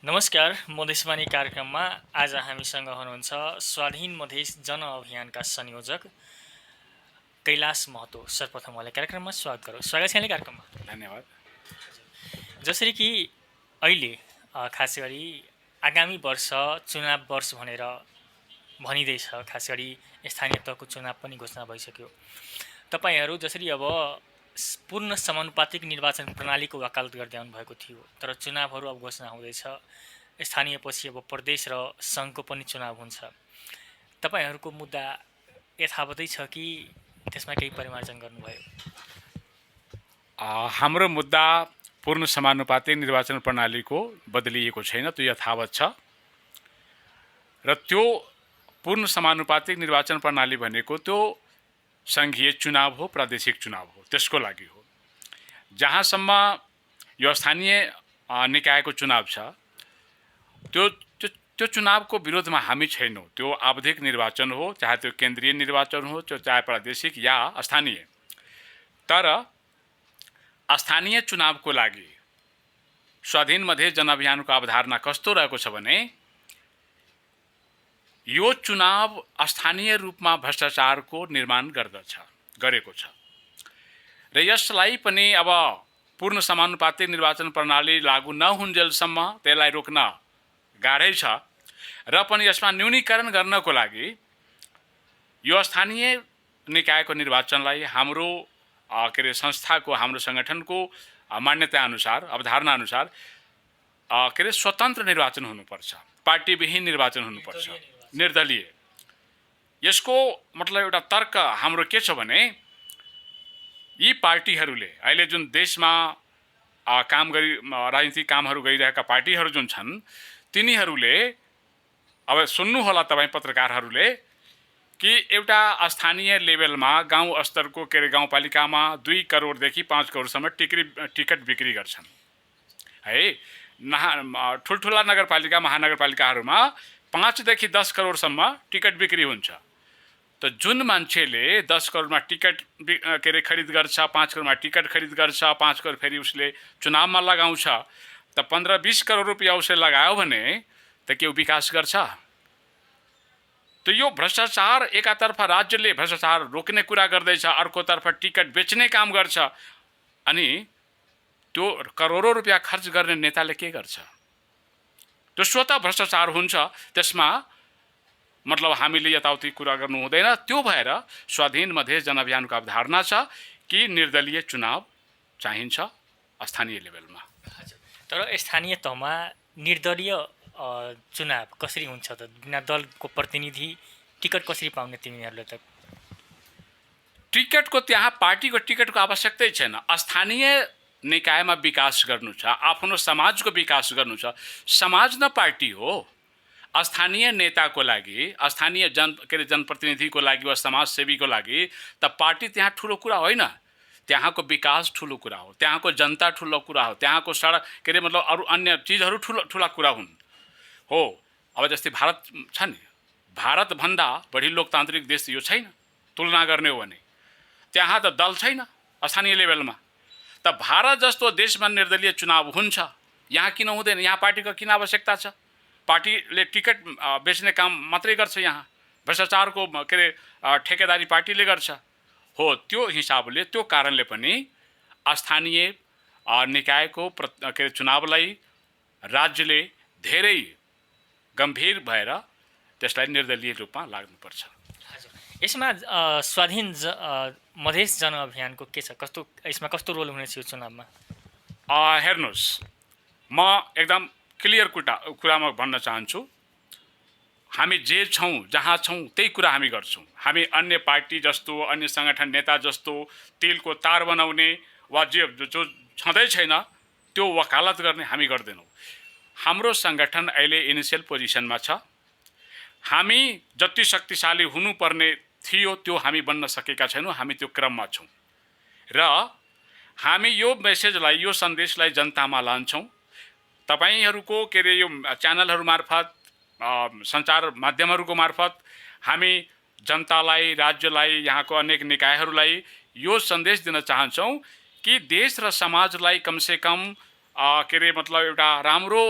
नमस्कार, मधेसवाणी कार्यक्रममा आज हामीसँग हुनुहुन्छ स्वाधीन मधेस जनअभियानका संयोजक कैलाश महतो। सर्वप्रथम उहाँलाई कार्यक्रममा स्वागत गरौँ। स्वागत छ यहाँले कार्यक्रममा। धन्यवाद। जसरी कि अहिले खास गरी आगामी वर्ष चुनाव वर्ष भनेर भनिँदैछ, खास गरी स्थानीय तहको चुनाव पनि घोषणा भइसक्यो। तपाईँहरू जसरी अब पूर्ण समानुपातिक निर्वाचन प्रणालीको वकालत गर्दै आउनुभएको थियो, तर चुनावहरू अब घोषणा हुँदैछ, स्थानीय पछि अब प्रदेश र सङ्घको पनि चुनाव हुन्छ। तपाईँहरूको मुद्दा यथावतै छ कि त्यसमा केही परिमार्जन गर्नुभयो? हाम्रो मुद्दा पूर्ण समानुपातिक निर्वाचन प्रणालीको बदलिएको छैन, त्यो यथावत छ। र त्यो पूर्ण समानुपातिक निर्वाचन प्रणाली भनेको त्यो सङ्घीय चुनाव हो, प्रादेशिक चुनाव हो, त्यसको लागि हो। जहाँसम्म यो स्थानीय निकायको चुनाव छ, त्यो त्यो त्यो चुनावको विरोधमा हामी छैनौँ। त्यो आवधिक निर्वाचन हो, चाहे त्यो केन्द्रीय निर्वाचन हो, चाहे प्रादेशिक या स्थानीय। तर स्थानीय चुनावको लागि स्वाधीन मधेस जनअभियानको अवधारणा कस्तो रहेको छ भने, यो चुनाव स्थानीय रूपमा भ्रष्टाचारको निर्माण गरेको छ। र यसलाई पनि अब पूर्ण समानुपातिक निर्वाचन प्रणाली लागू नहुन्जेलसम्म त्यसलाई रोक्न गाह्रै छ। र पनि यसमा न्यूनीकरण गर्नको लागि यो स्थानीय निकायको निर्वाचनलाई हाम्रो संस्थाको, हाम्रो सङ्गठनको मान्यता अनुसार, अवधारणा अनुसार स्वतन्त्र निर्वाचन हुनुपर्छ, पार्टीविहीन निर्वाचन हुनुपर्छ, निर्दलीय। यसको मतलब एउटा तर्क हाम्रो के छ भने, यी पार्टीहरूले अहिले जुन देशमा राजनीतिक कामहरू गरिरहेका पार्टीहरू जुन छन्, तिनीहरूले अब सुन्नु होला तपाईँ पत्रकारहरूले कि एउटा स्थानीय लेभलमा गाउँ स्तरको गाउँपालिकामा 2 करोडदेखि 5 करोडसम्म टिकट बिक्री गर्छन् है। ठुल्ठुला नगरपालिका, महानगरपालिकाहरूमा 5 देखि 10 करोडसम्म टिकट बिक्री हुन्छ। त जुन मान्छेले 10 करोडमा टिकट खरिद गर्छ, 5 करोडमा टिकट खरिद गर्छ, 5 करोड फेरि उसले चुनावमा लगाउँछ, त 15-20 करोड रुपियाँ उसले लगायो भने त के विकास गर्छ? त यो भ्रष्टाचार, एकातर्फ राज्यले भ्रष्टाचार रोक्ने कुरा गर्दैछ, अर्कोतर्फ टिकट बेच्ने काम गर्छ, अनि त्यो करोडौँ रुपियाँ खर्च गर्ने नेताले के गर्छ? त्यो स्वतः भ्रष्टाचार हुन्छ। त्यसमा मतलब हामीले यताउति कुरा गर्नु हुँदैन। त्यो भएर स्वाधीन मधेस जनअभियानको अवधारणा छ कि निर्दलीय चुनाव चाहिन्छ स्थानीय लेभलमा। तर स्थानीय तहमा निर्दलीय चुनाव कसरी हुन्छ त? बिना दलको प्रतिनिधि टिकट कसरी पाउने तिनीहरूले त? टिकटको त्यहाँ पार्टीको टिकटको आवश्यकतै छैन। स्थानीय निकायमा विकास गर्नु छ, आफ्नो समाजको विकास गर्नु छ। समाज न पार्टी हो। स्थानीय नेताको लागि, स्थानीय जनप्रतिनिधिको लागि वा समाजसेवीको लागि त पार्टी त्यहाँ ठुलो कुरा होइन। त्यहाँको विकास ठुलो कुरा हो, त्यहाँको जनता ठुलो कुरा हो, त्यहाँको सडक मतलब अरू अन्य चिजहरू ठुला कुरा हुन् हो। अब जस्तै भारत छ नि, भारतभन्दा बढी लोकतान्त्रिक देश यो छैन तुलना गर्ने हो भने। त्यहाँ त दल छैन स्थानीय लेभलमा। त भारत जस्तो देशमा निर्दलीय चुनाव हुन्छ, यहाँ किन हुँदैन? यहाँ पार्टीको किन आवश्यकता छ? पार्टीले टिकट बेच्ने काम मात्रै गर्छ यहाँ। भ्रष्टाचारको ठेकेदारी पार्टीले गर्छ हो। त्यो हिसाबले, त्यो कारणले पनि स्थानीय निकायको चुनावलाई राज्यले धेरै गम्भीर भएर त्यसलाई निर्दलीय रूपमा लाग्नुपर्छ। यसमा स्वाधीन मधेस जनअभियानको के छ? यसमा कस्तो रोल हुनेछ यो चुनावमा? हेर्नुहोस्, म एकदम क्लियर कुरामा भन्न चाहन्छु। हामी जे छौँ, जहाँ छौँ, त्यही कुरा हामी गर्छौँ। हामी अन्य पार्टी जस्तो, अन्य सङ्गठन नेता जस्तो तेलको तार बनाउने वा जो छँदै छैन त्यो वकालत गर्ने हामी गर्दैनौँ। हाम्रो सङ्गठन अहिले इनिसियल पोजिसनमा छ। हामी जति शक्तिशाली हुनुपर्ने थियो त्यो हामी बन्न सकेका छैनौँ। हामी त्यो क्रममा छौँ र हामी यो मेसेजलाई, यो सन्देशलाई जनतामा लान्छौँ। तपाईहरूको यो च्यानलहरू मार्फत, सञ्चार माध्यमहरूको मार्फत हामी जनतालाई, राज्यलाई, यहाँको अनेक निकायहरूलाई यो सन्देश दिन चाहन्छौँ कि देश र समाजलाई कमसे कम मतलब एउटा राम्रो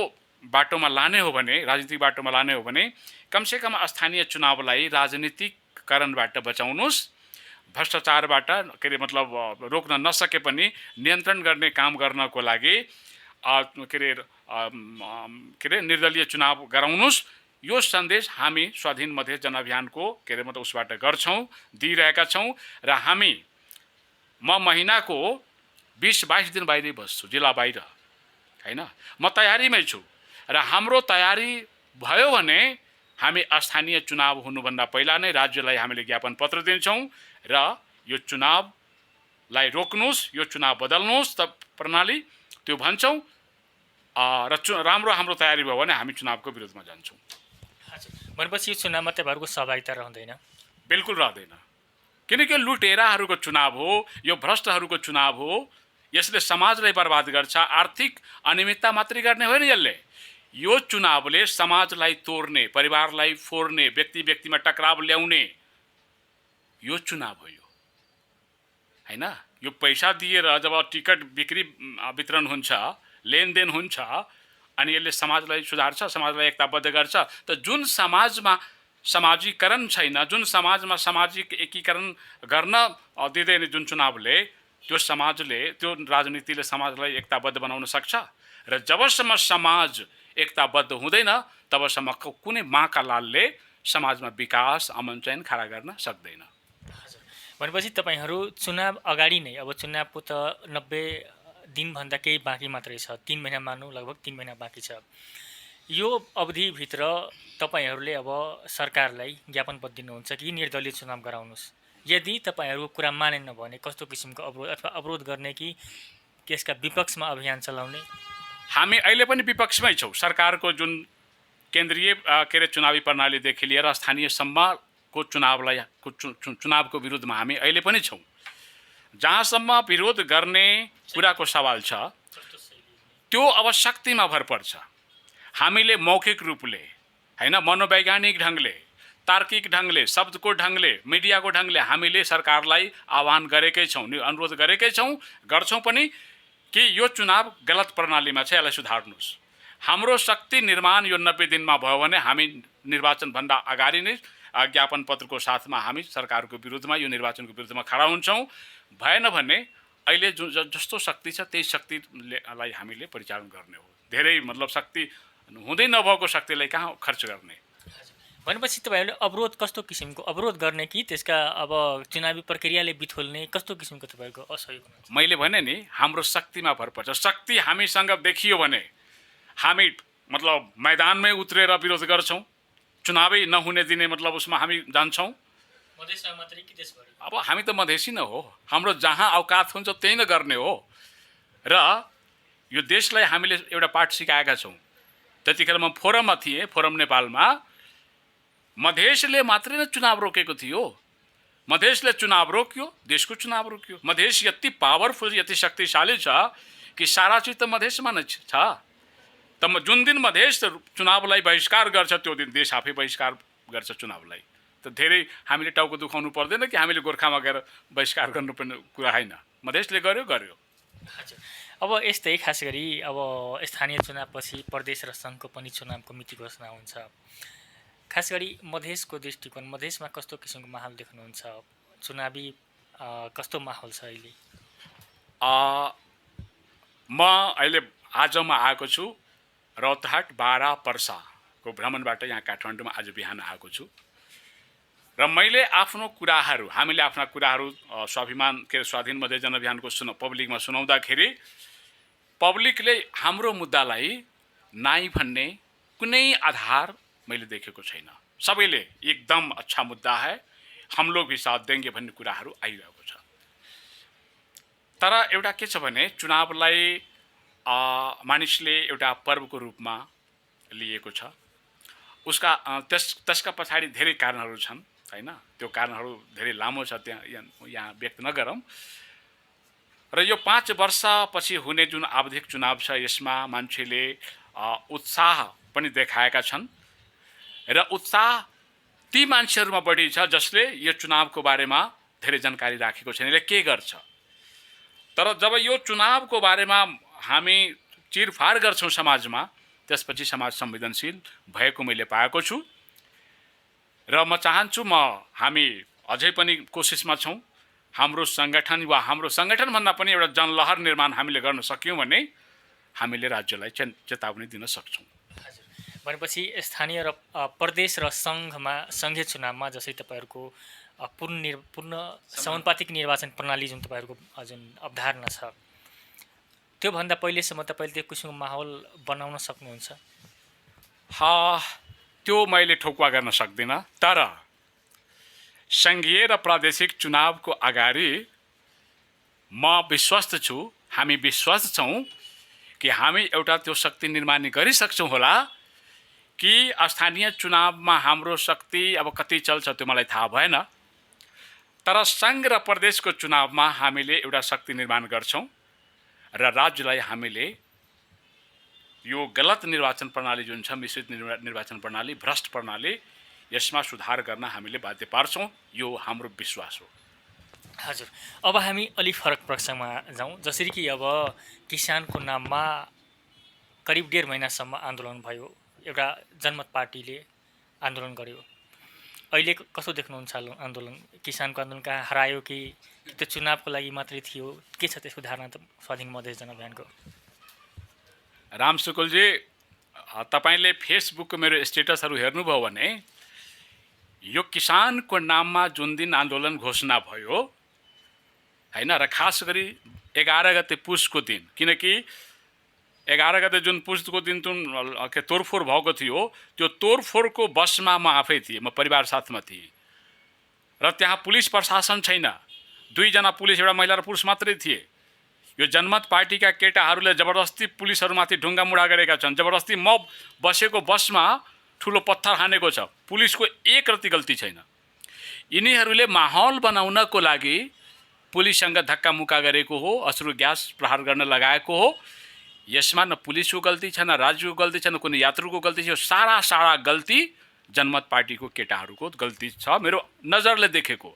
बाटोमा लाने हो भने, राजनीतिक बाटोमा लाने हो भने कमसेकम स्थानीय चुनावलाई राजनीतिकरणबाट बचाउनुहोस्, भ्रष्टाचारबाट के अरे मतलब रोक्न नसके पनि नियन्त्रण गर्ने काम गर्नको लागि के अरे निर्दलीय चुनाव गराउनुहोस्। यो सन्देश हामी स्वाधीन मधेस जनअभियानको के अरे मतलब उसबाट गर्छौँ, दिइरहेका छौँ। र हामी म महिनाको 20-22 दिन बाहिरै बस्छु, जिल्ला बाहिर हैन। म तयारीमै छु र हाम्रो तयारी भयो भने हामी स्थानीय चुनाव हुनुभन्दा पहिला नै राज्यलाई हामीले ज्ञापन पत्र दिन्छौँ र यो चुनावलाई रोक्नुहोस्, यो चुनाव बदल्नुहोस् त प्रणाली त्यो भन्छौँ। र राम्रो हाम्रो तयारी भयो भने हामी चुनावको विरोधमा जान्छौँ। भनेपछि यो चुनावमा तपाईँहरूको सहभागिता रहँदैन? बिल्कुल रहँदैन, किनकि लुटेराहरूको चुनाव हो, यो भ्रष्टहरूको चुनाव हो। यसले समाजलाई बर्बाद गर्छ, आर्थिक अनियमितता मात्रै गर्ने होइन। यो चुनावले समाजलाई तोड्ने, परिवारलाई फोड्ने, व्यक्ति व्यक्तिमा टकराव ल्याउने यो चुनाव हो यो हैन। यो पैसा दिएर जब टिकट बिक्री वितरण हुन्छ, लेनदेन हुन्छ, अनि यसले समाजलाई सुधार्छ, समाजलाई एकताबद्ध गर्छ। त जुन समाजमा समाजीकरण छैन, जुन समाजमा सामाजिक एकीकरण गर्न दिँदैन जुन चुनावले, त्यो समाजले, त्यो राजनीतिले समाजलाई एकताबद्ध बनाउन सक्छ। र जबसम्म समाज एकताबद्ध हुँदैन तबसम्म कुनै महाकालले समाजमा विकास, अमन चयन खडा गर्न सक्दैन। भनेपछि तपाईँहरू चुनाव अगाडि नै, अब चुनावको त 90 दिनभन्दा केही बाँकी मात्रै छ, 3 महिना मान्नु, लगभग 3 महिना बाँकी छ। यो अवधिभित्र तपाईँहरूले अब सरकारलाई ज्ञापन पत्र दिनुहुन्छ कि निर्दलीय चुनाव गराउनुहोस्। यदि तपाईँहरूको कुरा मानेन भने कस्तो किसिमको अवरोध अथवा अवरोध गर्ने कि त्यसका विपक्षमा अभियान चलाउने? हामी अहिले पनि विपक्षमै छौँ। सरकारको जुन केन्द्रीय के अरे चुनावी प्रणालीदेखि लिएर स्थानीयसम्मको चुनावको विरुद्धमा हामी अहिले पनि छौँ। जहाँसम्म विरोध गर्ने कुराको सवाल छ त्यो अब शक्तिमा भर पर्छ। हामीले मौखिक रूपले हैन, मनोवैज्ञानिक ढङ्गले, तार्किक ढङ्गले, शब्दको ढङ्गले, मिडियाको ढङ्गले हामीले सरकारलाई आह्वान गरेकै छौँ, अनुरोध गरेकै छौँ, गर्छौँ पनि कि यो चुनाव गलत प्रणालीमा छ, यसलाई सुधार्नुहोस्। हाम्रो शक्ति निर्माण यो 90 दिनमा भयो भने हामी निर्वाचनभन्दा अगाडि नै ज्ञापन पत्रको साथमा हामी सरकारको विरुद्धमा, यो निर्वाचनको विरुद्धमा खडा हुन्छौँ। भएन भने अहिले जस्तो शक्ति छ त्यही शक्तिलाई हामीले परिचालन गर्ने हो। धेरै मतलब शक्ति हुँदै नभएको शक्तिलाई कहाँ खर्च गर्ने? भनेपछि तपाईँहरूले अवरोध कस्तो किसिमको अवरोध गर्ने कि त्यसका अब चुनावी प्रक्रियाले बिथोल्ने कस्तो किसिमको तपाईँको असहयोग हुन्छ? मैले भने नि हाम्रो शक्तिमा भर पर्छ। शक्ति हामीसँग देखियो भने हामी मतलब मैदानमै उत्रेर विरोध गर्छौँ। चुनावै नहुने दिने मतलब उसमा हामी जान्छौँ। मधेसमा मात्रै कि देशभरि? अब हामी त मधेसी न हो, हाम्रो जहाँ औकात हुन्छ त्यही नै गर्ने हो। र यो देशलाई हामीले एउटा पाठ सिकाएका छौँ। त्यतिखेर म फोरममा थिएँ, फोरम नेपालमा। मधेसले मात्रै नै चुनाव रोकेको थियो। मधेसले चुनाव रोक्यो, देशको चुनाव रोक्यो। मधेस यति पावरफुल, यति शक्तिशाली छ कि सारा चिज त मधेसमा नै छ। त जुन दिन मधेस चुनावलाई बहिष्कार गर्छ त्यो दिन देश आफै बहिष्कार गर्छ चुनावलाई। त धेरै हामीले टाउको दुखाउनु पर्दैन कि हामीले गोर्खामा गएर बहिष्कार गर्नुपर्ने कुरा होइन। मधेसले गर्यो। हजुर, अब यस्तै खास गरी अब स्थानीय चुनावपछि प्रदेश र सङ्घको पनि चुनावको मिति घोषणा हुन्छ। खास गरी मधेसको दृष्टिकोण, मधेसमा कस्तो किसिमको माहौल देख्नुहुन्छ? चुनावी कस्तो माहौल छ अहिले? म अहिले आजमा आएको छु, रौतहट, बारा, पर्साको भ्रमणबाट यहाँ काठमाडौँमा आज बिहान आएको छु। र मैले आफ्नो कुराहरू, हामीले आफ्ना कुराहरू स्वाभिमान के स्वाधीन मधेस जनअभियानको पब्लिकमा सुनाउँदाखेरि पब्लिकले हाम्रो मुद्दालाई नाइ भन्ने कुनै आधार मैले देखेको छैन। सबैले एकदम अच्छा मुद्दा है, हम लोग भी साथ देंगे भन्ने कुराहरू आइरहेको छ। तर एउटा के छ भने चुनावलाई मानिसले एउटा पर्वको रूपमा लिएको छ। उसका त्यसका पछाडि धेरै कारणहरू छन् हैन। त्यो कारणहरू धेरै लामो छ, यहाँ व्यक्त नगरौँ। र यो 5 वर्षपछि हुने जुन आवधिक चुनाव छ यसमा मान्छेले उत्साह पनि देखाएका छन्। र उत्साह ती मान्छेहरूमा बढी छ जसले यो चुनावको बारेमा धेरै जानकारी राखेको छैन, यसले के गर्छ। तर जब यो चुनावको बारेमा हामी चिरफार गर्छौँ समाजमा, त्यसपछि समाज संवेदनशील भएको मैले पाएको छु र म चाहन्छु हामी अझै पनि कोसिसमा छौँ। हाम्रो सङ्गठन वा हाम्रो सङ्गठनभन्दा पनि एउटा जनलहर निर्माण हामीले गर्न सक्यौँ भने हामीले राज्यलाई चेतावनी दिन सक्छौँ। भनेपछि स्थानीय र प्रदेश र सङ्घीय चुनावमा जसरी तपाईँहरूको पूर्ण समानुपातिक निर्वाचन प्रणाली जुन तपाईँहरूको जुन अवधारणा छ, त्योभन्दा पहिलेसम्म तपाईँले त्यो किसिमको माहौल बनाउन सक्नुहुन्छ? त्यो मैले ठोकुवा गर्न सक्दिनँ, तर सङ्घीय र प्रादेशिक चुनावको अगाडि म विश्वस्त छु, हामी विश्वास छौँ कि हामी एउटा त्यो शक्ति निर्माण गरिसक्छौँ होला कि स्थानीय चुनावमा हाम्रो शक्ति अब कति चल्छ त्यो मलाई थाहा भएन, तर सङ्घ र प्रदेशको चुनावमा हामीले एउटा शक्ति निर्माण गर्छौँ र राज्यलाई हामीले यो गलत निर्वाचन प्रणाली जुन छ, मिश्रित निर्वाचन प्रणाली, भ्रष्ट प्रणाली, यसमा सुधार गर्न हामीले बाध्य पार्छौँ। यो हाम्रो विश्वास हो। हजुर, अब हामी अलिक फरक प्रसङ्गमा जाउँ। जसरी कि अब किसानको नाममा करिब 1.5 महिनासम्म आन्दोलन भयो, एउटा जनमत पार्टीले आन्दोलन गर्यो। अहिले कस्तो देख्नुहुन्छ आन्दोलन? किसानको आन्दोलन कहाँ हरायो कि त्यो चुनावको लागि मात्रै थियो? के छ त्यसको धारणा त स्वाधीन मधेस जनअभियानको? राम सुकुलजी, तपाईँले फेसबुकको मेरो स्टेटसहरू हेर्नुभयो भने यो किसानको नाममा जुन दिन आन्दोलन घोषणा भयो हैन, र खास गरी 11 गते पुसको दिन, किनकि 11 गते जुन पुसको दिन जुन तोडफोड भएको थियो, त्यो तोडफोडको बसमा म आफै थिएँ, म परिवार साथमा थिएँ र त्यहाँ पुलिस प्रशासन छैन, 2 जना पुलिस, एउटा महिला र पुरुष मात्रै थिए। यो जनमत पार्टीका केटाहरूले जबरजस्ती पुलिसहरूमाथि ढुङ्गा मुढा गरेका छन्, जबरजस्ती म बसेको बसमा ठुलो पत्थर हानेको छ। पुलिसको एक रति गल्ती छैन। यिनीहरूले माहौल बनाउनको लागि पुलिससँग धक्का मुक्का गरेको हो, अश्रु ग्यास प्रहार गर्न लगाएको हो। यसमा न पुलिसको गल्ती छ, न राज्यको गल्ती छ, न कुनै यात्रुको गल्ती छ। सारा गल्ती जनमत पार्टीको केटाहरूको गल्ती छ, मेरो नजरले देखेको।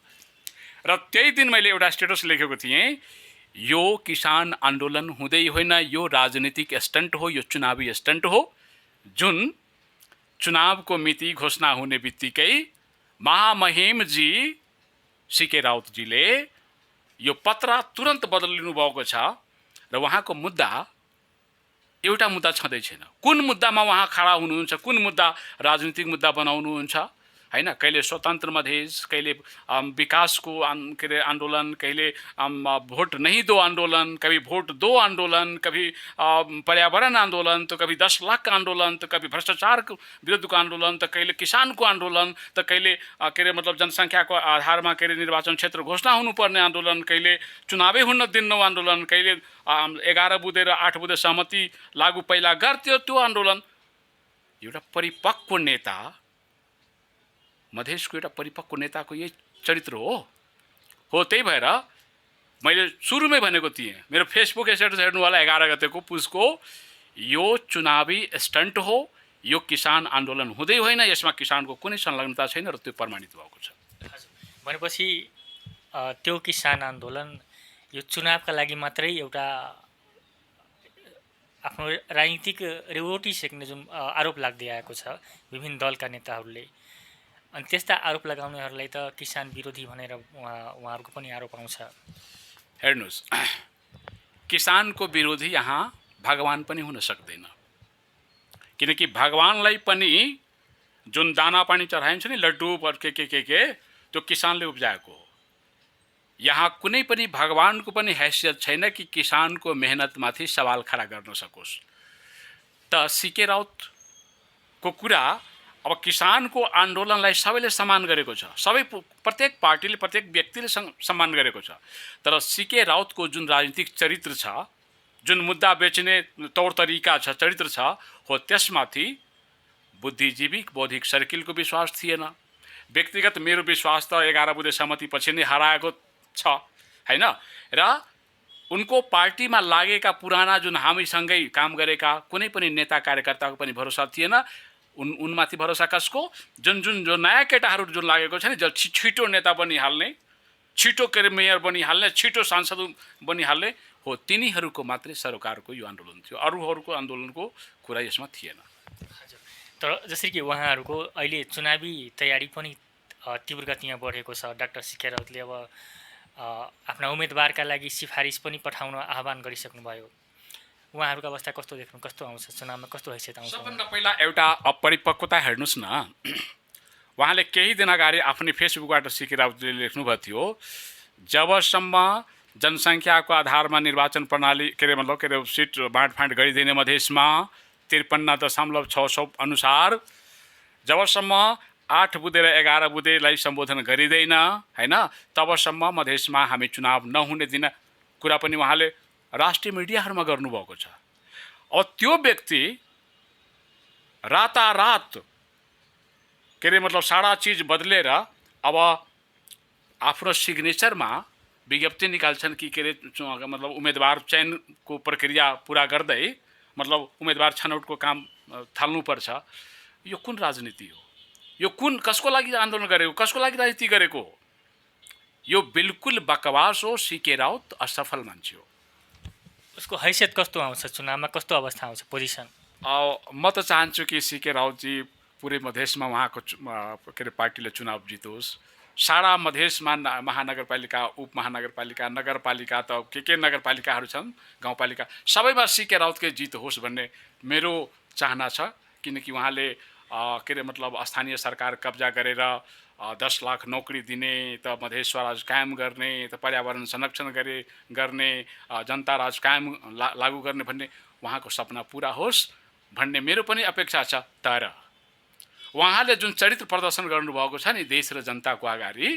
र त्यही दिन मैले एउटा स्टेटस लेखेको थिएँ, यो किसान आन्दोलन हुँदै होइन, यो राजनीतिक स्टन्ट हो, यो चुनावी स्टन्ट हो। जुन चुनावको मिति घोषणा हुने बित्तिकै महामहिमजी सीके राउतजीले यो पत्र तुरन्त बदलिनु भएको छ र उहाँको मुद्दा एउटा मुद्दा छँदै छैन। कुन मुद्दामा उहाँ खडा हुनुहुन्छ, कुन मुद्दा राजनीतिक मुद्दा बनाउनुहुन्छ हैन? कहिले स्वतन्त्र मधेस, कहिले विकासको के अरे आन्दोलन, कहिले भोट नहीं दो आन्दोलन, कभी भोट दो आन्दोलन, कभी पर्यावरण आन्दोलन, तो कभी 10 लाख का आन्दोलन, तो कभी भ्रष्टाचार विरुद्धको आन्दोलन, तो कहिले किसानको आन्दोलन, तो कहिले के अरे मतलब जनसङ्ख्याको आधारमा के अरे निर्वाचन क्षेत्र घोषणा हुनुपर्ने आन्दोलन, कहिले चुनावै हुन दिन्नौ आन्दोलन, कहिले 11 बुँदे र 8 बुँदे सहमति लागू पहिला गर्थ्यो त्यो आन्दोलन। एउटा परिपक्व नेता, मधेसको एउटा परिपक्व नेताको यही चरित्र हो। त्यही भएर मैले सुरुमै भनेको थिएँ, मेरो फेसबुक स्टेटस हेर्नुवाला 11 गतेको पुसको, यो चुनावी स्टन्ट हो, यो किसान आन्दोलन हुँदै होइन, यसमा किसानको कुनै संलग्नता छैन र त्यो प्रमाणित भएको छ। भनेपछि त्यो किसान आन्दोलन यो चुनावका लागि मात्रै एउटा आफ्नो राजनीतिक रेवटी सेक्ने जुन आरोप लाग्दै आएको छ विभिन्न दलका नेताहरूले, अनि त्यस्ता आरोप लगाउनेहरूलाई त किसान विरोधी भनेर उहाँहरूको पनि आरोप आउँछ। हेर्नुहोस्, किसानको विरोधी यहाँ भगवान पनि हुन सक्दैन, किनकि भगवानलाई पनि जुन दाना पानी चढाइन्छ नि, लड्डु के त्यो किसानले उब्जाएको हो। यहाँ कुनै पनि भगवानको पनि हैसियत छैन कि किसानको मेहनतमाथि सवाल खडा गर्न सकोस्। त सीके राउतको कुरा, अब किसानको आन्दोलनलाई सबैले सम्मान गरेको छ, प्रत्येक पार्टीले, प्रत्येक व्यक्तिले सम्मान गरेको छ। तर सीके राउतको जुन राजनीतिक चरित्र छ, जुन मुद्दा बेच्ने तौर तरिका छ, चरित्र छ, हो त्यसमाथि बुद्धिजीवी बौद्धिक सर्किलको विश्वास थिएन। व्यक्तिगत मेरो विश्वास त 11 बुँदे सहमति पछि नै हराएको छ हैन। र उनको पार्टीमा लागेका पुराना जुन हामीसँगै काम गरेका कुनै पनि नेता कार्यकर्ताको पनि भरोसा थिएन। उनमाथि भरोसा कसको? जुन नयाँ केटाहरू जुन लागेको छ नि, जल छिटो नेता पनि हाल्ने, छिटो के मेयर बनिहाल्ने, छिटो सांसद बनिहाल्ने हो, तिनीहरूको मात्रै सरकारको यो आन्दोलन थियो। अरूहरूको आन्दोलनको कुरा यसमा थिएन। हजुर, तर जसरी कि उहाँहरूको अहिले चुनावी तयारी पनि तीव्र गतिमा बढेको छ। डाक्टर सीके राउतले अब आफ्ना उम्मेदवारका लागि सिफारिस पनि पठाउन आह्वान गरिसक्नुभयो। उहाँहरूको अवस्था कस्तो देख्नु, कस्तो आउँछ चुनावमा, कस्तो हैसियत आउँछ? सबभन्दा पहिला एउटा अपरिपक्वता हेर्नुहोस् न। उहाँले केही दिन अगाडि आफ्नै फेसबुकबाट सीके राउतले लेख्नुभएको थियो, जबसम्म जनसङ्ख्याको आधारमा निर्वाचन प्रणाली मतलब सिट बाँडफाँड गरिदिने मधेसमा 53.600 अनुसार जबसम्म 8 बुँदे र 11 बुँदेलाई सम्बोधन गरिँदैन हैन, तबसम्म मधेसमा हामी चुनाव नहुने दिन कुरा पनि उहाँले राष्ट्रिय मिडियाहरूमा गर्नुभएको छ। अब त्यो व्यक्ति रातारात मतलब सारा चीज बदलेर अब आफ्नो सिग्नेचरमा विज्ञप्ति निकाल्छन् कि मतलब उम्मेदवार चयनको प्रक्रिया पूरा गर्दै मतलब उम्मेदवार छनौटको काम थाल्नुपर्छ। यो कुन राजनीति हो? यो कसको लागि आन्दोलन गरेको, कसको लागि राजनीति गरेको? यो बिल्कुल बकवास हो। सीके राउत असफल मान्छे हो। उसको हैसियत कस्तो आउँछ चुनावमा, कस्तो अवस्था आउँछ, पोजिसन? म त चाहन्छु कि सीके राउतजी पुरै मधेसमा उहाँको पार्टीले चुनाव जितोस्। सारा मधेसमा महानगरपालिका, उपमहानगरपालिका, नगरपालिका त के नगरपालिकाहरू छन्, गाउँपालिका, सबैमा सीके राउतकै जित होस् भन्ने मेरो चाहना छ। किनकि उहाँले मतलब स्थानीय सरकार कब्जा गरेर 10 लाख नौकरी दिने, त मधेस स्वराज कायम गर्ने, त पर्यावरण संरक्षण गर्ने, जनता राज कायम लागू गर्ने भन्ने उहाँको सपना पूरा होस् भन्ने मेरो पनि अपेक्षा छ। तर उहाँले जुन चरित्र प्रदर्शन गर्नुभएको छ नि देश र जनताको अगाडि,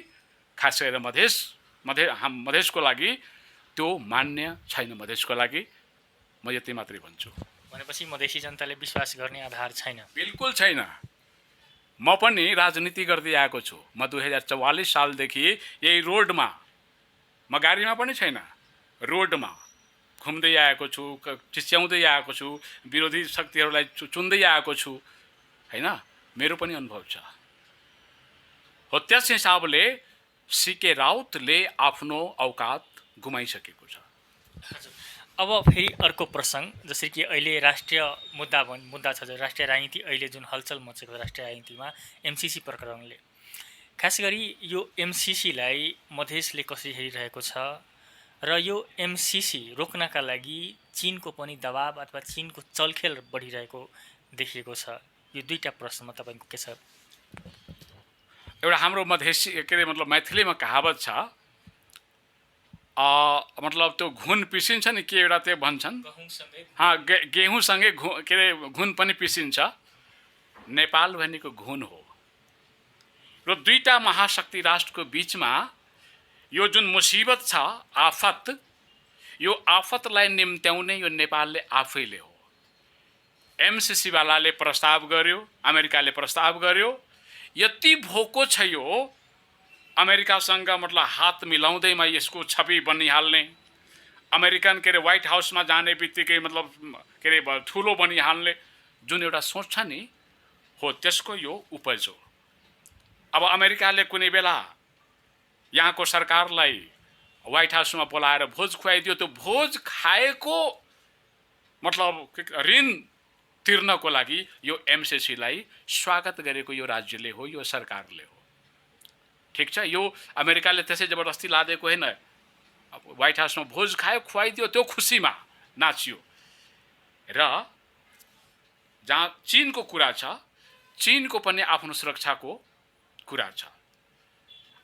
खास गरेर मधेसको लागि, त्यो मान्य छैन। मधेसको लागि म यति मात्रै भन्छु। भनेपछि मधेसी जनताले विश्वास गर्ने आधार छैन? बिल्कुल छैन। म पनि राजनीति गर्दै आएको छु। म 2044 सालदेखि यही रोडमा, म गाडीमा पनि छैन, रोडमा घुम्दै आएको छु, चिच्याउँदै आएको छु, विरोधी शक्तिहरूलाई चुन्दै आएको छु हैन। मेरो पनि अनुभव छ। हो त्यस हिसाबले सीके राउतले आफ्नो औकात गुमाइसकेको छ। अब फेरि अर्को प्रसङ्ग, जसरी कि अहिले राष्ट्रिय मुद्दा छ, राष्ट्रिय राजनीति अहिले जुन हलचल मचेको राष्ट्रिय राजनीतिमा एमसीसी प्रकरणले, खास गरी यो एमसीसीलाई मधेसले कसरी हेरिरहेको छ र यो एमसीसी रोक्नका लागि चीनको पनि दबाब अथवा चीनको चलखेल बढिरहेको देखिएको छ। यो दुईटा प्रश्नमा तपाईको के छ? एउटा हाम्रो मधेसी मतलब मैथिलीमा कहावत छ, मतलब त्यो घुन पिसिन्छ नि, के एउटा त्यो भन्छन्, गेहुँसँगै घुन पनि पिसिन्छ। नेपाल भनेको घुन हो। र दुईटा महाशक्ति राष्ट्रको बीचमा यो जुन मुसिबत छ, आफत, यो आफतलाई निम्त्याउने यो नेपालले आफैले हो। एमसीसी वालाले प्रस्ताव गर्यो, अमेरिकाले प्रस्ताव गर्यो, यति भोको छ यो अमेरिकासँग मतलब हात मिलाउँदैमा यसको छवि बनिहाल्ने, अमेरिकन व्हाइट हाउसमा जाने बित्तिकै मतलब ठुलो बनिहाल्ने जुन एउटा सोच छ नि, हो त्यसको यो उपज हो। अब अमेरिकाले कुनै बेला यहाँको सरकारलाई व्हाइट हाउसमा बोलाएर भोज खुवाइदियो, त्यो भोज खाएको मतलब ऋण तिर्नको लागि यो एमसीसीलाई स्वागत गरेको यो राज्यले हो, यो सरकारले हो। ठिक छ, यो अमेरिकाले त्यसै जबरजस्ती लादेको होइन। व्हाइट हाउसमा भोज खायो, खुवाइदियो, त्यो खुसीमा नाचियो। र जहाँ चीनको कुरा छ, चीनको पनि आफ्नो सुरक्षाको कुरा छ।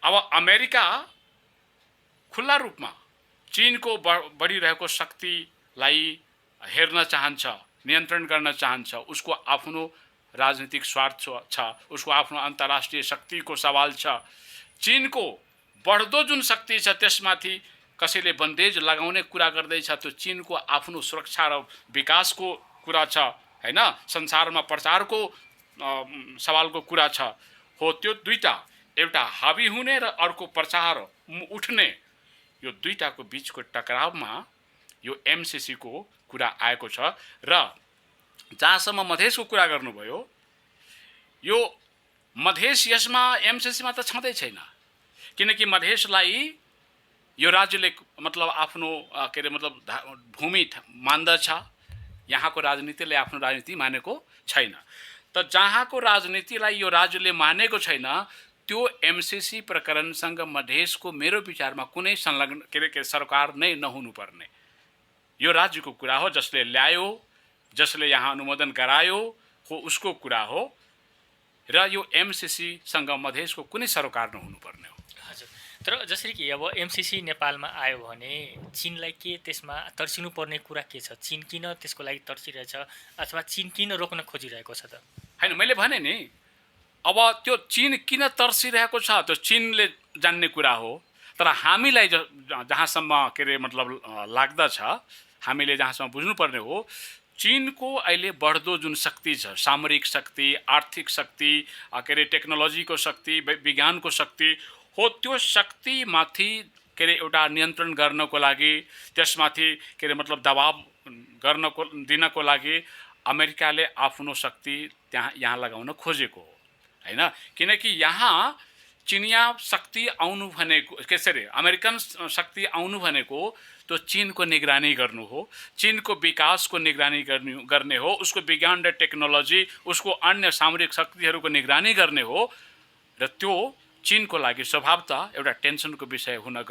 अब अमेरिका खुल्ला रूपमा चीनको बढिरहेको शक्तिलाई हेर्न चाहन्छ, नियन्त्रण गर्न चाहन्छ। उसको आफ्नो राजनीतिक स्वार्थ छ, उसको आफ्नो अन्तर्राष्ट्रिय शक्तिको सवाल छ। चीनको बढ्दो जुन शक्ति छ त्यसमाथि कसैले बन्देज लगाउने कुरा गर्दैछ, त्यो चीनको आफ्नो सुरक्षा र विकासको कुरा छ हैन, संसारमा प्रचारको सवालको कुरा छ। हो त्यो दुईटा, एउटा हावी हुने र अर्को प्रचार उठ्ने, यो दुईटाको बीचको टकरावमा यो एमसीसी को कुरा आएको छ। र जहाँसम्म मधेसको कुरा गर्नुभयो, यो मधेस यसमा एमसीसीमा त छँदै छैन। किनकि मधेसलाई यो राज्यले मतलब आफ्नो के अरे मतलब भूमि मान्दछ, यहाँको राजनीतिले आफ्नो राजनीति मानेको छैन। त जहाँको राजनीतिलाई यो राज्यले मानेको छैन, त्यो एमसीसी प्रकरणसँग मधेसको मेरो विचारमा कुनै संलग्न के सरकार नै नहुनुपर्ने यो राज्यको कुरा हो। जसले ल्यायो, जसले यहाँ अनुमोदन गरायो हो, उसको कुरा हो। र यो एमसीसीसँग मधेसको कुनै सरकार नहुनुपर्ने हो। हजुर, तर जसरी कि अब एमसीसी नेपालमा आयो भने चीनलाई के त्यसमा तर्सिनु पर्ने कुरा के छ? चीन किन त्यसको लागि तर्सिरहेछ, अथवा चीन किन रोक्न खोजिरहेको छ त? हैन, मैले भने नि, अब त्यो चीन किन तर्सिरहेको छ त्यो चीनले जान्ने कुरा हो। तर हामीलाई जहाँसम्म के अरे मतलब लाग्दछ, हामीले जहाँसम्म बुझ्नुपर्ने हो, चीनको अहिले बढ्दो जुन शक्ति छ, सामरिक शक्ति, आर्थिक शक्ति, के अरे टेक्नोलोजीको शक्ति, विज्ञानको शक्ति हो, त्यो शक्तिमाथि के अरे एउटा नियन्त्रण गर्नको लागि, त्यसमाथि के अरे मतलब दबाब दिनको लागि अमेरिकाले आफ्नो शक्ति यहाँ लगाउन खोजेको हो, हैन? किनकि यहाँ चिनिया शक्ति आउनु भनेको कसरी, अमेरिकन शक्ति आउनु भनेको त्यो चीनको निगरानी गर्नु हो, चीनको विकासको निगरानी गर्ने हो, उसको विज्ञान र टेक्नोलोजी, उसको अन्य सामरिक शक्तिहरूको निगरानी गर्ने हो। र त्यो चीनको लागि स्वभावतः एउटा टेन्सनको विषय हुन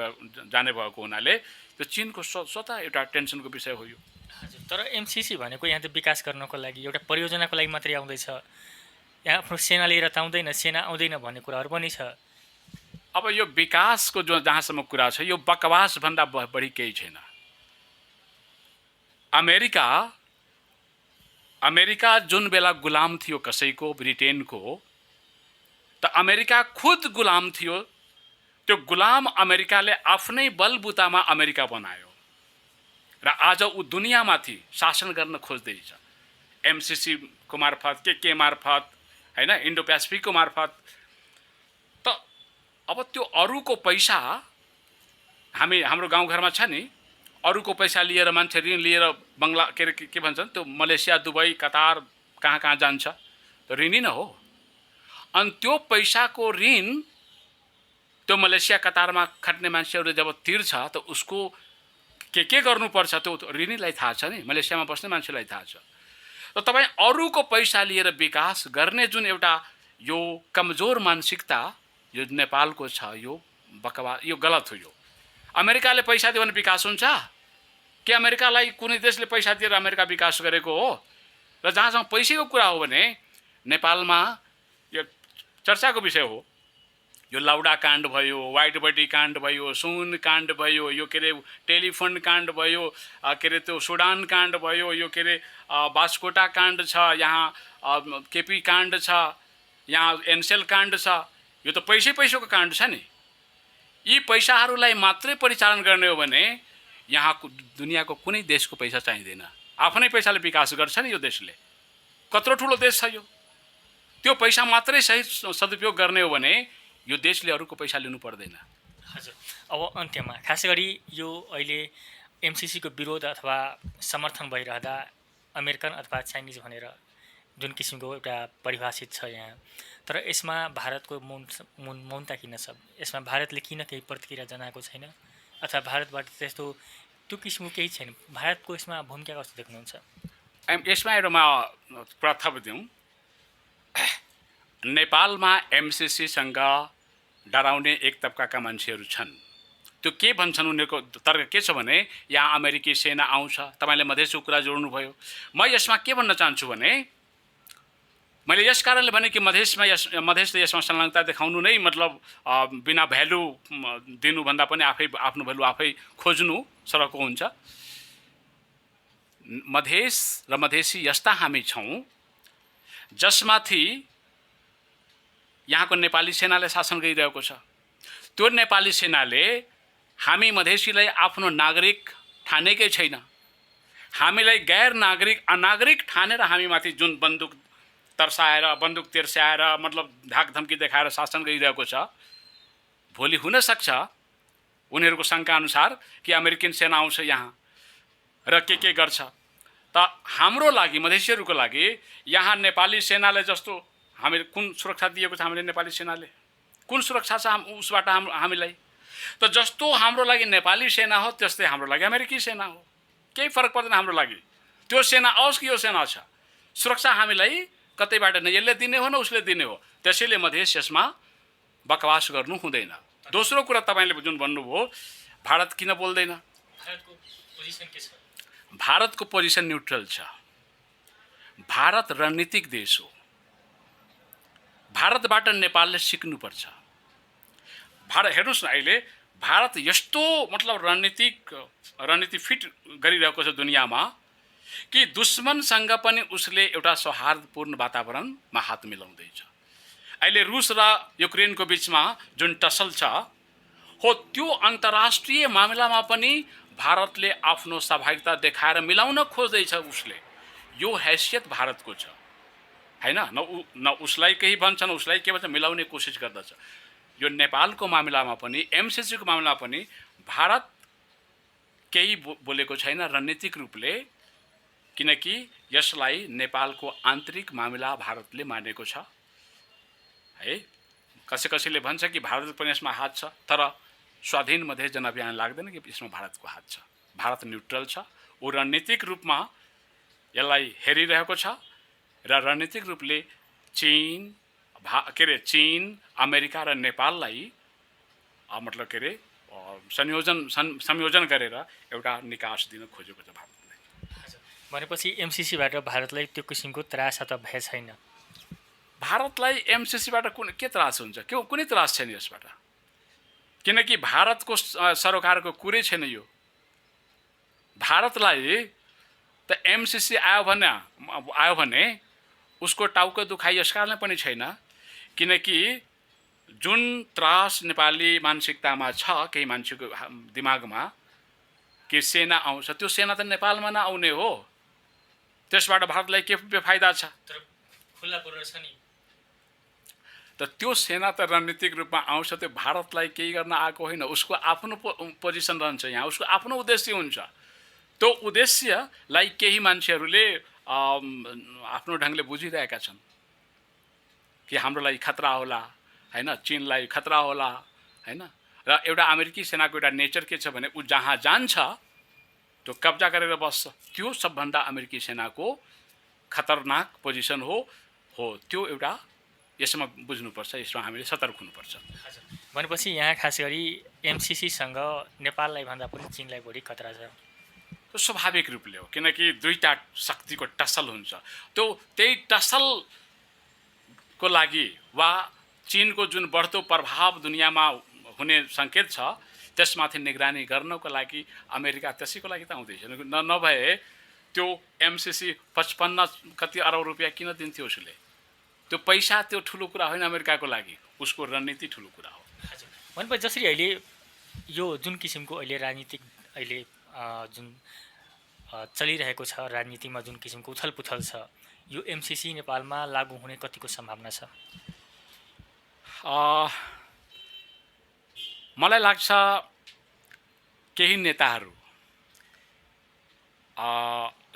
जाने भएको हुनाले त्यो चीनको स्वतः एउटा टेन्सनको विषय हो यो। हजुर, तर एमसीसी भनेको यहाँ त विकास गर्नको लागि, एउटा परियोजनाको लागि मात्रै आउँदैछ। यहाँ आफ्नो सेना लिएर त आउँदैन, सेना आउँदैन भन्ने कुराहरू पनि छ। अब यो विकासको जो जहाँसम्म कुरा छ, यो बकवास भन्दा बढी केही छैन। अमेरिका जुन बेला गुलाम थियो कसैको, ब्रिटेनको, त अमेरिका खुद गुलाम थियो। त्यो गुलाम अमेरिकाले आफ्नै बलबुतामा अमेरिका बनायो र आज ऊ दुनियाँमाथि शासन गर्न खोज्दैछ, एमसीसी को मार्फत, के मार्फत, हैन, इन्डो पेसिफिकको मार्फत। त अब त्यो अरूको पैसा हाम्रो गाउँघरमा छ नि, अरूको पैसा लिएर मान्छे ऋण लिएर बङ्गला के भन्छन् त्यो मलेसिया, दुबई, कतार कहाँ कहाँ जान्छ, त ऋणी न हो। अनि त्यो पैसाको ऋण त्यो मलेसिया कतारमा खट्ने मान्छेहरूले जब तिर्छ त उसको के गर्नुपर्छ त्यो ऋणीलाई थाहा छ नि, मलेसियामा बस्ने मान्छेलाई थाहा छ। त तपाईँ अरूको पैसा लिएर विकास गर्ने जुन एउटा यो कमजोर मानसिकता यो नेपालको छ, यो बकवास, यो गलत हो। यो अमेरिकाले पैसा दियो भने विकास हुन्छ के? अमेरिकालाई कुनै देशले पैसा दिएर अमेरिका विकास गरेको हो? र जहाँसम्म पैसाको कुरा हो भने नेपालमा यो चर्चाको विषय हो। यो लाउडा काण्ड भयो, वाइट बडी काण्ड भयो, सुन काण्ड भयो, यो के अरे टेलिफोन काण्ड भयो, के अरे त्यो सुडान काण्ड भयो, यो के अरे बास्कोटा काण्ड छ, यहाँ केपी काण्ड छ, यहाँ एनसेल काण्ड छ। यो त पैसाको काण्ड छ नि। यी पैसाहरूलाई मात्रै परिचालन गर्ने हो भने यहाँको दुनियाँको कुनै देशको पैसा चाहिँदैन। आफ्नै पैसाले विकास गर्छ नि यो देशले। कत्रो ठुलो देश छ यो। त्यो पैसा मात्रै सही सदुपयोग गर्ने हो भने यो देशले अरूको पैसा लिनु पर्दैन। हजुर, अब अन्त्यमा खास गरी यो अहिले एमसीसीको विरोध अथवा समर्थन भइरहँदा अमेरिकन अथवा चाइनिज भनेर जुन किसिमको एउटा परिभाषित छ यहाँ, तर यसमा भारतको मौनता किन छ? यसमा भारतले किन केही प्रतिक्रिया जनाएको छैन, अथवा भारतबाट त्यस्तो त्यो किसिमको केही छैन? भारतको यसमा भूमिका कस्तो देख्नुहुन्छ? यसमा एउटा म प्रथम दिउँ, नेपालमा एमसीसीसँग डराउने एक तबकाका मान्छेहरू छन्। त्यो के भन्छन् उनीहरूको तर्क के छ भने यहाँ अमेरिकी सेना आउँछ। तपाईँले मधेसको कुरा जोड्नुभयो। म यसमा के भन्न चाहन्छु भने मैले यस कारणले भने कि मधेसले यसमा संलग्नता देखाउनु नै मतलब बिना भ्यालु दिनुभन्दा पनि आफै आफ्नो भ्यालु आफै खोज्नु सरको हुन्छ। मधेस र मधेसी यस्ता हामी छौँ जसमाथि यहाँको नेपाली सेनाले शासन गरिरहेको छ। त्यो नेपाली सेनाले हामी मधेसीलाई आफ्नो नागरिक ठानेकै छैन। हामीलाई गैर नागरिक, अनागरिक ठानेर हामीमाथि जुन बन्दुक तर्साएर, बन्दुक तिर्स्याएर, मतलब धाकधम्की देखाएर शासन गरिरहेको छ, भोलि हुन सक्छ उनीहरूको शङ्का अनुसार कि अमेरिकन सेना आउँछ यहाँ र के गर्छ। त हाम्रो लागि, मधेसीहरूको लागि यहाँ नेपाली सेनाले जस्तो हामीले कुन सुरक्षा दिएको छ? हामीले नेपाली सेनाले कुन सुरक्षा छ उसबाट हामीलाई? त जस्तो हाम्रो लागि नेपाली सेना हो त्यस्तै हाम्रो लागि अमेरिकी सेना हो, केही फरक पर्दैन हाम्रो लागि। त्यो सेना आओस् कि यो सेना छ, सुरक्षा हामीलाई कतैबाट नै यसले दिने हो न उसले दिने हो, त्यसैले मधेस यसमा बकवास गर्नु हुँदैन। दोस्रो कुरा तपाईँले जुन भन्नुभयो भारत किन बोल्दैन, भारतको पोजिसन के छ? भारतको पोजिसन न्युट्रल छ। भारत रणनीतिक देश हो, भारतबाट नेपालले सिक्नुपर्छ। भारत हेर्नुहोस् न, अहिले भारत यस्तो मतलब रणनीति फिट गरिरहेको छ दुनियाँमा कि दुश्मनसँग पनि उसले एउटा सौहार्दपूर्ण वातावरणमा हात मिलाउँदैछ। अहिले रुस र युक्रेनको बिचमा जुन टसल छ हो, त्यो अन्तर्राष्ट्रिय मामिलामा पनि भारतले आफ्नो सहभागिता देखाएर मिलाउन खोज्दैछ उसले। यो हैसियत भारतको छ हैन, न उसलाई केही भन्छ न उसलाई के भन्छ, मिलाउने कोसिस गर्दछ। यो नेपालको मामिलामा पनि एमसीसी को मामिलामा पनि भारत केही बोलेको छैन रणनीतिक रूपले, किनकि यसलाई नेपालको आन्तरिक मामिला भारतले मानेको छ है। कसैले भन्छ कि भारतको पनि यसमा हात छ, तर स्वाधीन मधेस जनअभियान लाग्दैन कि यसमा भारतको हात छ। भारत न्युट्रल छ, ऊ रणनीतिक रूपमा यसलाई हेरिरहेको छ र रणनीतिक रूपले चीन अमेरिका र नेपाललाई मतलब के अरे संयोजन गरेर एउटा निकास दिन खोजेको छ भारतले। भनेपछि एमसीसीबाट भारतलाई त्यो किसिमको त्रास अथवा भय छैन? भारतलाई एमसीसीबाट के त्रास हुन्छ? कुनै त्रास छैन यसबाट, किनकि भारतको सरकारको कुरै छैन यो। भारतलाई त एमसीसी आयो भने उसको टाउको दुखाइ यस कारण पनि छैन, किनकि जुन त्रास नेपाली मानसिकतामा छ केही मान्छेको दिमागमा कि सेना आउँछ, त्यो सेना त नेपालमा नआउने हो, त्यसबाट भारतलाई के फाइदा छ? खुला बोर्डर छ नि, त त्यो सेना त रणनीतिक रूपमा आउँछ, त्यो भारतलाई केही गर्न आएको होइन। उसको आफ्नो पोजिसन रहन्छ यहाँ, उसको आफ्नो उद्देश्य हुन्छ। त्यो उद्देश्यलाई केही मान्छेहरूले आफ्नो ढङ्गले बुझिरहेका छन् कि हाम्रो लागि खतरा होला हैन, चीनलाई खतरा होला हैन। र एउटा अमेरिकी सेनाको एउटा नेचर के छ भने ऊ जहाँ जान्छ त्यो कब्जा गरेर बस्छ। त्यो सबभन्दा अमेरिकी सेनाको खतरनाक पोजिसन हो। त्यो एउटा यसमा बुझ्नुपर्छ, यसमा हामीले सतर्क हुनुपर्छ। भनेपछि यहाँ खास गरी एमसीसीसँग नेपाललाई भन्दा पनि चीनलाई बढी खतरा छ? त्यो स्वाभाविक रूपले हो, किनकि दुईटा शक्तिको टसल हुन्छ। त्यही टसलको लागि वा चीनको जुन बढ्दो प्रभाव दुनियाँमा हुने सङ्केत छ त्यसमाथि निगरानी गर्नको लागि अमेरिका त्यसैको लागि त आउँदैछ। नभए त्यो एमसीसी 55 कति अरब रुपियाँ किन दिन्थ्यो उसले? त्यो पैसा त्यो ठुलो कुरा होइन अमेरिकाको लागि, उसको रणनीति ठुलो कुरा हो। भनेपछि जसरी अहिले यो जुन किसिमको अहिले राजनीतिक अहिले जुन चलिरहेको छ, राजनीतिमा जुन किसिमको उथलपुथल छ, यो एमसीसी नेपालमा लागू हुने कतिको सम्भावना छ? मलाई लाग्छ केही नेताहरू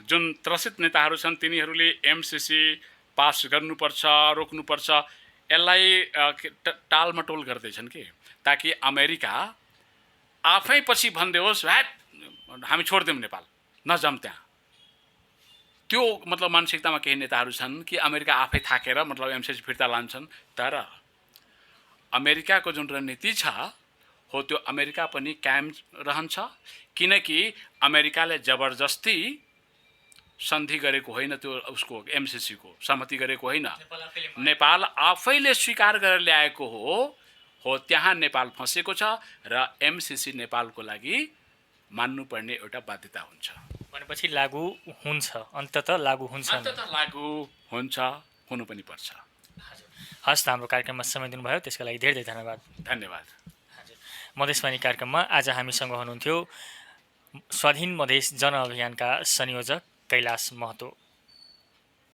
जुन त्रसित नेताहरू छन् तिनीहरूले एमसीसी पास गर्नुपर्छ, रोक्नुपर्छ, यसलाई टालमटोल गर्दैछन् कि ताकि अमेरिका आफै पछि भनिदियोस् ह्याट हामी छोडिदिउँ नेपाल, नजाउँ त्यहाँ। त्यो मतलब मानसिकतामा केही नेताहरू छन् कि अमेरिका आफै थाकेर मतलब एमसीसी फिर्ता लान्छन्। तर अमेरिकाको जुन रणनीति छ हो त्यो अमेरिका पनि कायम रहन्छ, किनकि अमेरिकाले जबरजस्ती सन्धि गरेको होइन, त्यो उसको एमसीसी को सहमति गरेको होइन, नेपाल आफैले स्वीकार गरेर ल्याएको हो। त्यहाँ नेपाल फँसेको छ र एमसीसी नेपालको लागि मान्नुपर्ने एउटा बाध्यता हुन्छ। भनेपछि लागू हुन्छ, अन्ततः लागू हुन्छ, हुनु पनि पर्छ। हस्, हाम्रो कार्यक्रममा समय दिनुभयो त्यसको लागि धेरै धेरै धन्यवाद। धन्यवाद। मधेसवाणी कार्यक्रममा आज हामीसँग हुनुहुन्थ्यो स्वाधीन मधेस जनअभियानका संयोजक कैलाश महतो।